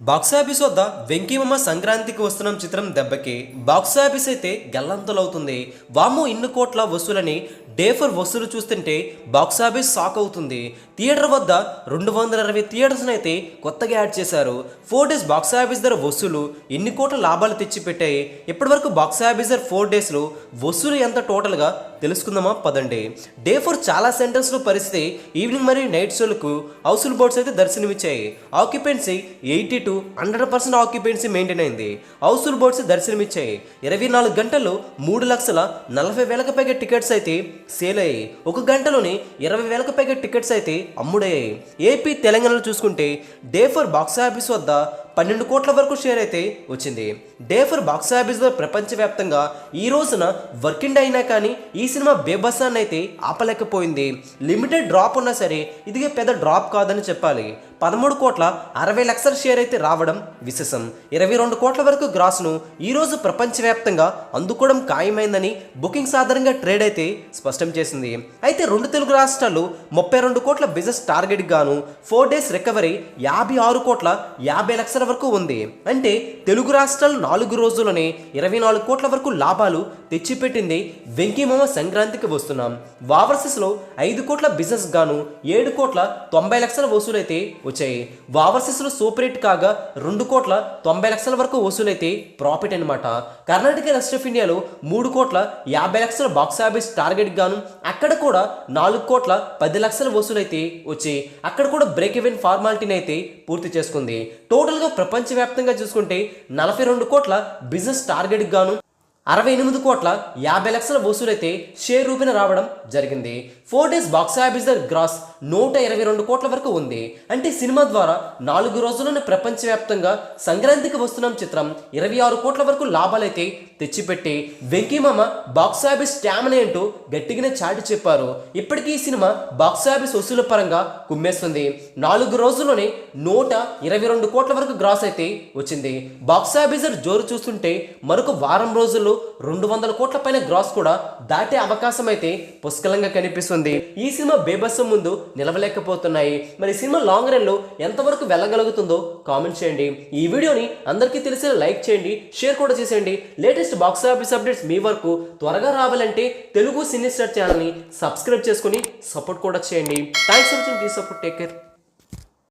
Box office వద్ద వెంకీమామ సంక్రాంతికి వస్తున్న చిత్రం దెబ్బకి బాక్సాఫీస్ అయితే గల్లంతలవుతుంది. వామ్మో ఇన్ని కోట్ల వసూలని డే ఫర్ వసూలు చూస్తుంటే బాక్సాఫీస్ షాక్ అవుతుంది. థియేటర్ వద్ద 220 థియేటర్స్ని అయితే కొత్తగా యాడ్ చేశారు. 4 డేస్ బాక్సాఫీస్ ధర వసూలు ఎన్ని కోట్ల లాభాలు తెచ్చిపెట్టాయి, ఇప్పటివరకు బాక్సాఫీస్ ధర 4 డేస్లో వసూలు ఎంత టోటల్గా తెలుసుకుందామా పదండి. డే ఫర్ చాలా సెంటర్స్లో పరిస్థితి ఈవినింగ్ మరియు నైట్ షోలకు హౌస్ఫుల్ బోర్డ్స్ అయితే దర్శనమిచ్చాయి. ఆక్యుపెన్సీ 80 to 100% ఆక్యుపెన్సీ మెయింటైన్ అయింది. హౌస్ఫుల్ బోర్డ్స్ దర్శనమిచ్చాయి. 24 గంటల్లో 3,40,000కి పైగా టికెట్స్ అయితే సేల్ అయ్యాయి. ఒక గంటలోనే 20,000కి పైగా టికెట్స్ అయితే అమ్ముడయ్యాయి. ఏపీ తెలంగాణలో చూసుకుంటే డే ఫర్ బాక్సాఫీస్ వద్ద 12 కోట్ల వరకు షేర్ అయితే వచ్చింది. డే ఫర్ బాక్సాఫీస్లో ప్రపంచవ్యాప్తంగా ఈ రోజున వర్కింగ్ డే అయినా కానీ ఈ సినిమా బేబస్సాన్ని అయితే ఆపలేకపోయింది. లిమిటెడ్ డ్రాప్ ఉన్నా సరే ఇది పెద్ద డ్రాప్ కాదని చెప్పాలి. 13,60,00,000 షేర్ అయితే రావడం విశేషం. 22 కోట్ల వరకు గ్రాస్ను ఈరోజు ప్రపంచవ్యాప్తంగా అందుకోవడం ఖాయమైందని బుకింగ్స్ ఆధారంగా ట్రేడ్ అయితే స్పష్టం చేసింది. అయితే 2 తెలుగు రాష్ట్రాలు 32 కోట్ల బిజినెస్ టార్గెట్ గాను 4 డేస్ రికవరీ 56,50,00,000 వరకు ఉంది. అంటే తెలుగు రాష్ట్రాలు 4 రోజుల్లోనే 24 కోట్ల వరకు లాభాలు తెచ్చిపెట్టింది. వెంకీమామ సంక్రాంతికి వస్తున్నాం. ఓవర్సీస్లో 5 కోట్ల బిజినెస్ గాను 7,90,00,000 వసూలైతే వచ్చాయి. ఓవర్సీస్లో సూపర్ హిట్ కాగా 2,90,00,000 వరకు వసూలైతే ప్రాఫిట్ అనమాట. కర్ణాటక రెస్ట్ ఆఫ్ ఇండియాలో 3,50,00,000 బాక్సాఫీస్ టార్గెట్ గాను అక్కడ కూడా 4,10,00,000 వసూలైతే వచ్చి అక్కడ కూడా బ్రేక్ ఈవెన్ ఫార్మాలిటీని అయితే పూర్తి చేసుకుంది. టోటల్గా ప్రపంచవ్యాప్తంగా చూసుకుంటే 42 కోట్ల బిజినెస్ టార్గెట్ గాను 68,50,00,000 వసూలైతే షేర్ రూపేణ రావడం జరిగింది. 4 డేస్ బాక్సాఫీస్ గ్రాస్ 122 కోట్ల వరకు ఉంది. అంటే సినిమా ద్వారా 4 రోజుల్లోనే ప్రపంచవ్యాప్తంగా సంక్రాంతికి వస్తున్న చిత్రం 26 కోట్ల వరకు లాభాలైతే తెచ్చిపెట్టి వెంకీమామ బాక్సాఫీస్ స్టామినా ఏంటో గట్టిగానే చాటి చెప్పారు. ఇప్పటికీ ఈ సినిమా బాక్సాఫీస్ వసూలు పరంగా కుమ్మేస్తుంది. 4 రోజుల్లోనే 122 కోట్ల వరకు గ్రాస్ అయితే వచ్చింది. బాక్సాఫీస్ జోరు చూస్తుంటే మరొక వారం రోజుల్లో 200 కోట్ల పైన గ్రాస్ కూడా దాటే అవకాశం అయితే పుష్కలంగా కనిపిస్తుంది. ఈ సినిమా బేబస్సం ముందు నిలవలేకపోతున్నాయి. మరి సినిమా లాంగ్ రన్ లో ఎంతవరకు వెళ్ళగలుగుతుందో కామెంట్ చేయండి. ఈ వీడియోని అందరికీ తెలిసేలా లైక్ చేయండి, షేర్ కూడా చేసేయండి. లేటెస్ట్ బాక్స్ ఆఫీస్ అప్డేట్స్ మీ వరకు త్వరగా రావాలంటే తెలుగు సినీ స్టార్ ఛానల్ని సబ్స్క్రైబ్ చేసుకుని సపోర్ట్ కూడా చేయండి. Thanks for watching. Please support. Take care.